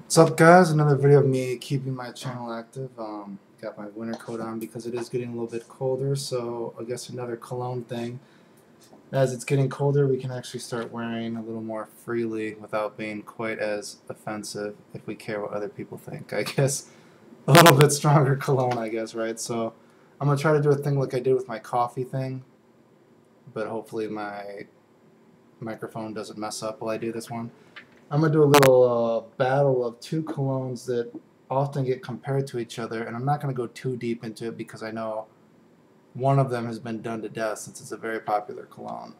What's up, guys? Another video of me keeping my channel active. Got my winter coat on because it is getting a little bit colder, so I guess another cologne thing. As it's getting colder, we can actually start wearing a little more freely without being quite as offensive if we care what other people think. I guess a little bit stronger cologne, I guess, right? So I'm going to try to do a thing like I did with my coffee thing, but hopefully my microphone doesn't mess up while I do this one. I'm going to do a little battle of two colognes that often get compared to each other, and I'm not going to go too deep into it because I know one of them has been done to death since it's a very popular cologne.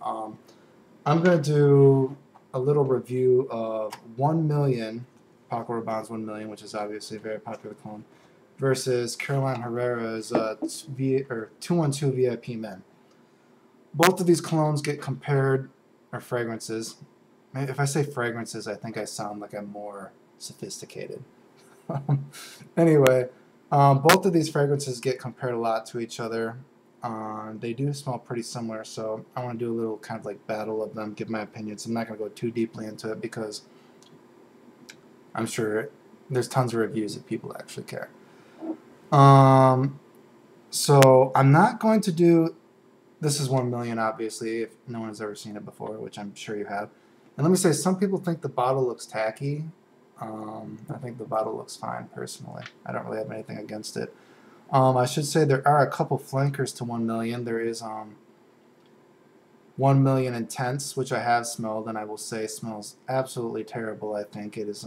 I'm going to do a little review of 1 million, Paco Rabanne's 1 million, which is obviously a very popular cologne, versus Carolina Herrera's 212 VIP Men. Both of these colognes get compared, or fragrances. If I say fragrances, I think I sound like I'm more sophisticated. Anyway, both of these fragrances get compared a lot to each other. They do smell pretty similar, so I want to do a little kind of like battle of them, give my opinions. I'm not going to go too deeply into it because I'm sure there's tons of reviews that people actually care. So I'm not going to do, this is 1 million obviously, if no one has ever seen it before, which I'm sure you have. And let me say, some people think the bottle looks tacky. I think the bottle looks fine, personally. I don't really have anything against it. I should say there are a couple flankers to 1 million. There is 1 million Intense, which I have smelled, and I will say smells absolutely terrible. I think it is.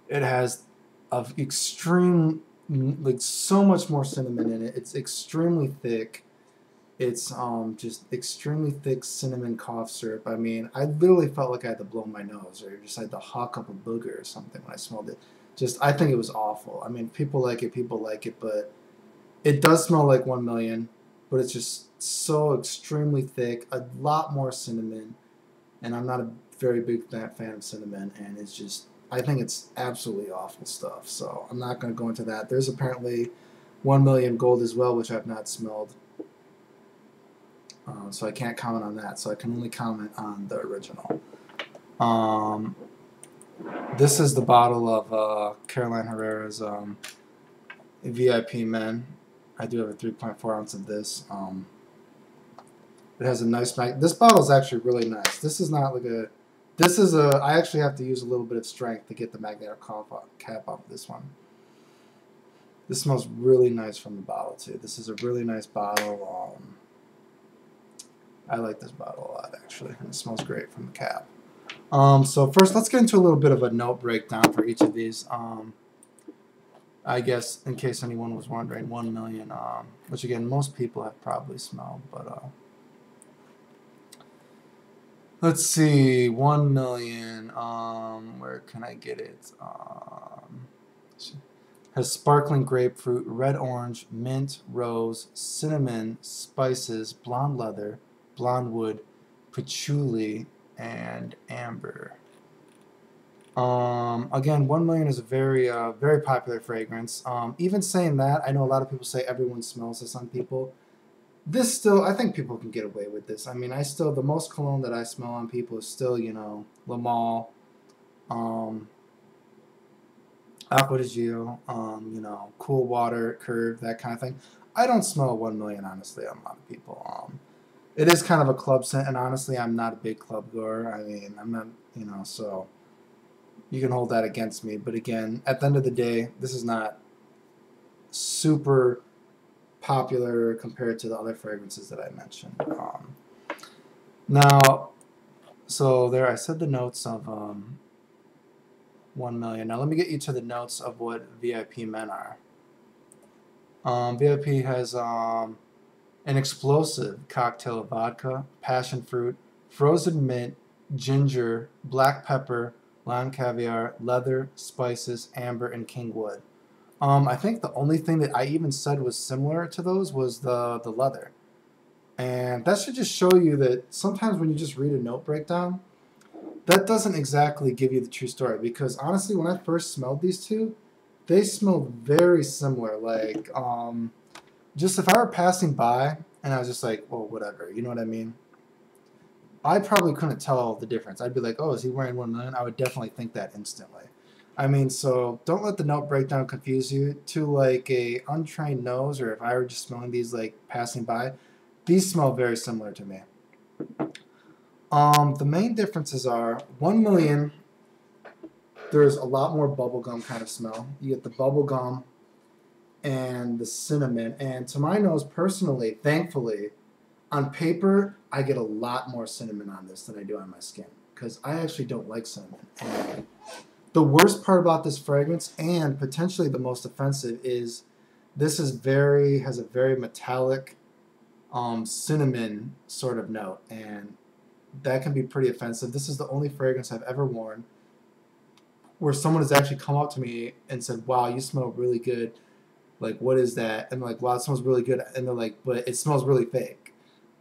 It has of extreme, like so much more cinnamon in it. It's extremely thick. It's just extremely thick cinnamon cough syrup. I mean, I literally felt like I had to blow my nose or just had to hawk up a booger or something when I smelled it. Just, I think it was awful. I mean, people like it, but it does smell like 1 million, but it's just so extremely thick, a lot more cinnamon, and I'm not a very big fan of cinnamon, and it's just, I think it's absolutely awful stuff, so I'm not going to go into that. There's apparently 1 million gold as well, which I've not smelled. So I can't comment on that. So I can only comment on the original. This is the bottle of Carolina Herrera's VIP Men. I do have a 3.4 ounce of this. It has a nice mag. This bottle is actually really nice. This is not like a. This is a. I actually have to use a little bit of strength to get the magnetic cap off of this one. This smells really nice from the bottle too. This is a really nice bottle. I like this bottle a lot, actually, and it smells great from the cap. So first, let's get into a little bit of a note breakdown for each of these. I guess, in case anyone was wondering, 1 million, which again, most people have probably smelled, but let's see, 1 million, where can I get it? Has sparkling grapefruit, red orange, mint, rose, cinnamon, spices, blonde leather, blonde wood, patchouli, and amber. Again, 1 million is a very, very popular fragrance. Even saying that, I know a lot of people say everyone smells this on people. This still, I think people can get away with this. I mean, the most cologne that I smell on people is still, you know, Le Male, Acqua di Gio, you know, Cool Water, Curve, that kind of thing. I don't smell 1 million, honestly, on a lot of people. It is kind of a club scent, and honestly, I'm not a big club goer. I mean, I'm not, you know, so you can hold that against me. But again, at the end of the day, this is not super popular compared to the other fragrances that I mentioned. Now, so there, I said the notes of 1 million. Now, let me get you to the notes of what VIP Men are. VIP has an explosive cocktail of vodka, passion fruit, frozen mint, ginger, black pepper, lime caviar, leather, spices, amber, and kingwood. I think the only thing that I even said was similar to those was the leather. And that should just show you that sometimes when you just read a note breakdown, that doesn't exactly give you the true story. Because honestly, when I first smelled these two, they smelled very similar. Like, just if I were passing by and I was just like, well, whatever, you know what I mean? I probably couldn't tell the difference. I'd be like, oh, is he wearing 1 million? I would definitely think that instantly. I mean, so don't let the note breakdown confuse you. To like a untrained nose, or if I were just smelling these like passing by, these smell very similar to me. The main differences are 1 million. There's a lot more bubblegum kind of smell. You get the bubblegum and the cinnamon. And to my nose, personally, thankfully, on paper, I get a lot more cinnamon on this than I do on my skin because I actually don't like cinnamon. And the worst part about this fragrance, and potentially the most offensive, is this is has a very metallic cinnamon sort of note, and that can be pretty offensive. This is the only fragrance I've ever worn where someone has actually come up to me and said, "Wow, you smell really good. Like, what is that?" And like, "Wow, it smells really good." And they're like, "But it smells really fake."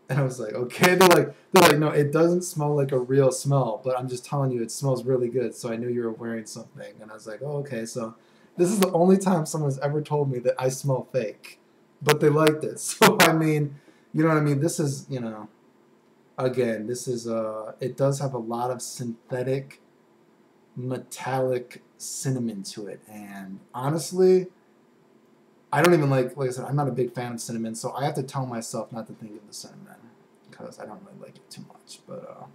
And I was like, "Okay." They're like, "No, it doesn't smell like a real smell, but I'm just telling you, it smells really good." So I knew you were wearing something, and I was like, "Oh, okay." So this is the only time someone's ever told me that I smell fake, but they liked it. So I mean, you know what I mean? This is, again, this is it does have a lot of synthetic metallic cinnamon to it, and honestly, I don't even like I said, I'm not a big fan of cinnamon, so I have to tell myself not to think of the cinnamon because I don't really like it too much. But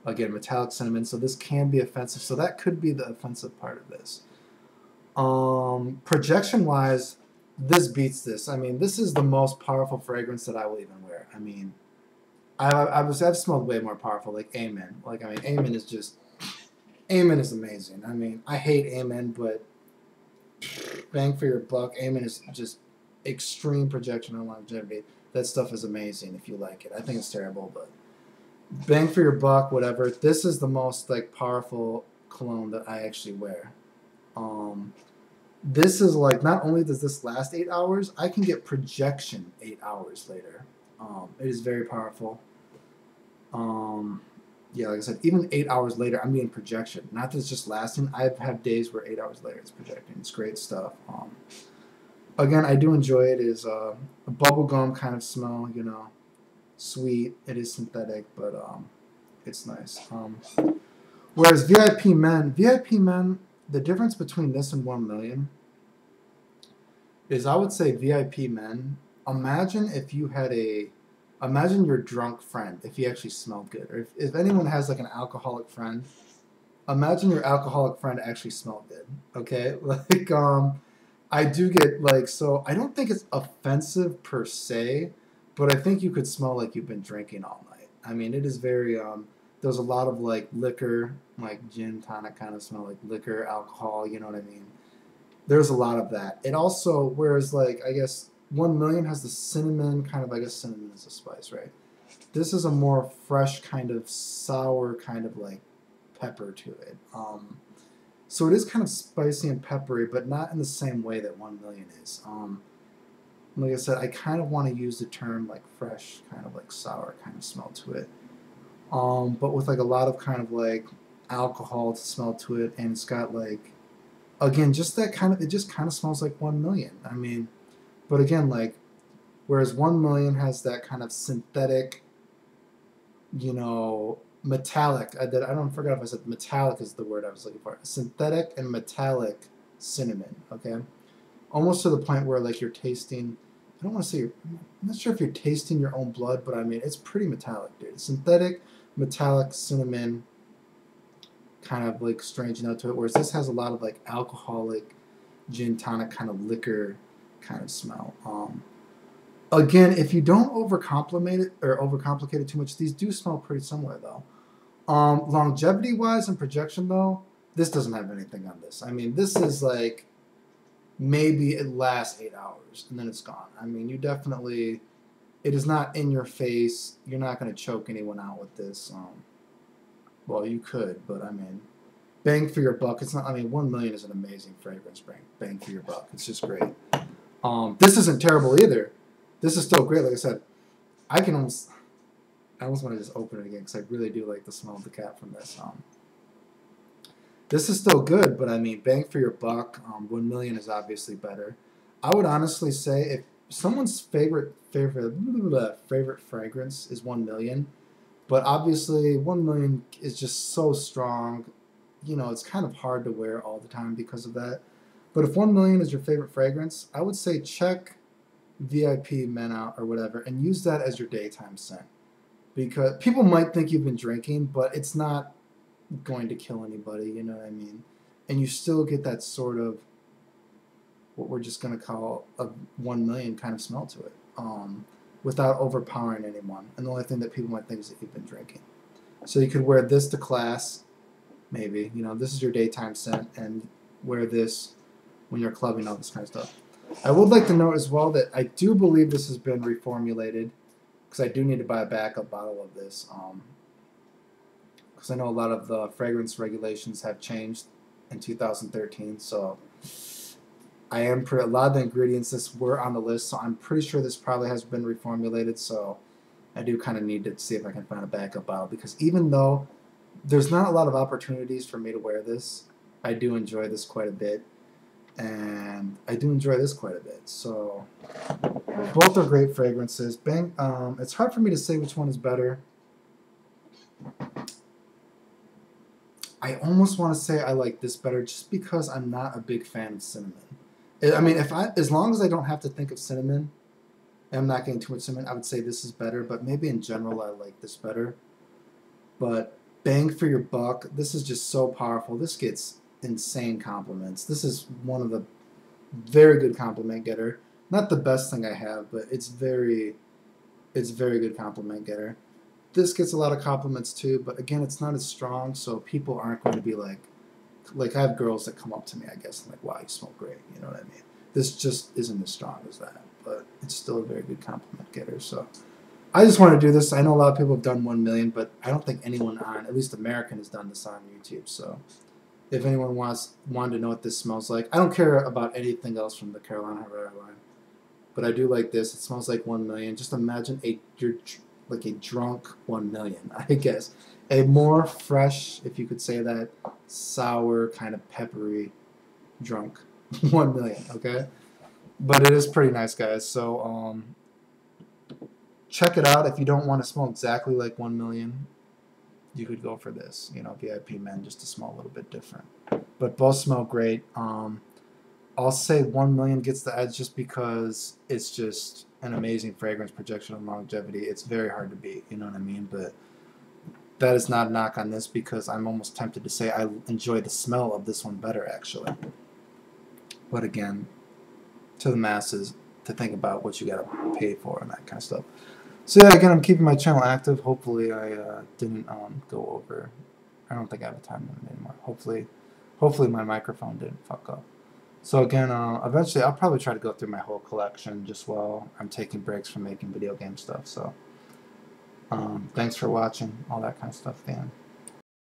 again, metallic cinnamon, so this can be offensive, so that could be the offensive part of this. Projection wise, this beats this. I mean, this is the most powerful fragrance that I will even wear. I mean, I've smelled way more powerful, like Amen. Like, I mean, Amen is amazing. I mean, I hate Amen, but bang for your buck, Amen is just extreme projection and longevity. That stuff is amazing if you like it. I think it's terrible, but bang for your buck, whatever. This is the most like powerful cologne that I actually wear. This is like, not only does this last 8 hours, I can get projection 8 hours later. It is very powerful. Yeah, like I said, even 8 hours later, I'm getting projection. Not that it's just lasting. I've had days where 8 hours later it's projecting. It's great stuff. Again, I do enjoy it. It is a bubblegum kind of smell, sweet. It is synthetic, but it's nice. Whereas VIP Men, the difference between this and 1 million is, I would say VIP Men, imagine your drunk friend, if he actually smelled good. Or if anyone has like an alcoholic friend, imagine your alcoholic friend actually smelled good. Okay? Like, I do get like, so I don't think it's offensive per se, but I think you could smell like you've been drinking all night. I mean, it is very, there's a lot of like liquor, like gin, tonic kind of smell, like liquor, alcohol, you know what I mean? There's a lot of that. It also, whereas like, I guess 1 million has the cinnamon kind of, I guess cinnamon is a spice, right? This is a more fresh kind of sour kind of like pepper to it. So it is kind of spicy and peppery, but not in the same way that 1 million is. Like I said, I kind of want to use the term like fresh, kind of like sour kind of smell to it. But with like a lot of kind of like alcohol to smell to it, and it's got like, again, just that kind of, it just kind of smells like 1 million. I mean, but again, like, whereas 1 million has that kind of synthetic, metallic, I don't forget if I said metallic is the word I was looking for. Synthetic and metallic cinnamon, okay? Almost to the point where like you're tasting, I don't want to say, I'm not sure if you're tasting your own blood, but I mean, it's pretty metallic, dude. Synthetic, metallic cinnamon, kind of like strange note to it, whereas this has a lot of like alcoholic, gin tonic kind of liquor kind of smell. Again, if you don't overcomplicate it too much, these do smell pretty similar though. Longevity wise and projection though, this doesn't have anything on this. I mean, this is like, maybe it lasts 8 hours and then it's gone. I mean, it is not in your face. You're not going to choke anyone out with this. Well, you could, but I mean, bang for your buck. It's not, I mean, 1 million is an amazing fragrance. Bang for your buck. It's just great. This isn't terrible either. This is still great. Like I said, I almost want to just open it again because I really do like the smell of the cat from this. This is still good, but I mean, bang for your buck. 1 million is obviously better. I would honestly say if someone's favorite fragrance is 1 million, But obviously 1 million is just so strong. You know, it's kind of hard to wear all the time because of that. But if 1 million is your favorite fragrance, I would say check VIP Men Out or whatever and use that as your daytime scent. Because people might think you've been drinking, but it's not going to kill anybody, you know what I mean? And you still get that sort of what we're just going to call a 1 million kind of smell to it, without overpowering anyone. And the only thing that people might think is that you've been drinking. So you could wear this to class, maybe. You know, this is your daytime scent, and wear this when you're clubbing, all this kind of stuff. I would like to note as well that I do believe this has been reformulated, because I do need to buy a backup bottle of this. Because I know a lot of the fragrance regulations have changed in 2013, so a lot of the ingredients this were on the list, so I'm pretty sure this probably has been reformulated, so I do kind of need to see if I can find a backup bottle, because even though there's not a lot of opportunities for me to wear this, I do enjoy this quite a bit, and I do enjoy this quite a bit, so both are great fragrances. It's hard for me to say which one is better. I almost want to say I like this better just because I'm not a big fan of cinnamon. I mean, as long as I don't have to think of cinnamon, and I'm not getting too much cinnamon, I would say this is better, but maybe in general I like this better. But bang for your buck, this is just so powerful. This gets insane compliments. This is one of the very good compliment getter. Not the best thing I have, but it's very good compliment getter. This gets a lot of compliments too, but again, it's not as strong, so people aren't going to be like I have girls that come up to me, I guess, and like, wow, you smell great, you know what I mean? This just isn't as strong as that, but it's still a very good compliment getter, so I just want to do this. I know a lot of people have done 1 million, but I don't think anyone at least American, has done this on YouTube, so if anyone wanted to know what this smells like, I don't care about anything else from the Carolina Herrera line, but I do like this. It smells like 1 million. Just imagine like a drunk 1 million, I guess. A more fresh, if you could say that, sour, kind of peppery drunk 1 million, okay? But it is pretty nice, guys. So check it out. If you don't want to smell exactly like 1 million, you could go for this, you know, VIP Men, just to smell a little bit different. But both smell great. I'll say 1 million gets the edge just because it's just an amazing fragrance, projection, and longevity. It's very hard to beat, you know what I mean? But that is not a knock on this, because I'm almost tempted to say I enjoy the smell of this one better, actually. But again, to the masses, to think about what you gotta pay for and that kind of stuff. So yeah, again, I'm keeping my channel active. Hopefully I didn't go over. I don't think I have a time limit anymore. Hopefully my microphone didn't fuck up. So again, eventually I'll probably try to go through my whole collection just while I'm taking breaks from making video game stuff. So thanks for watching, all that kind of stuff, Dan.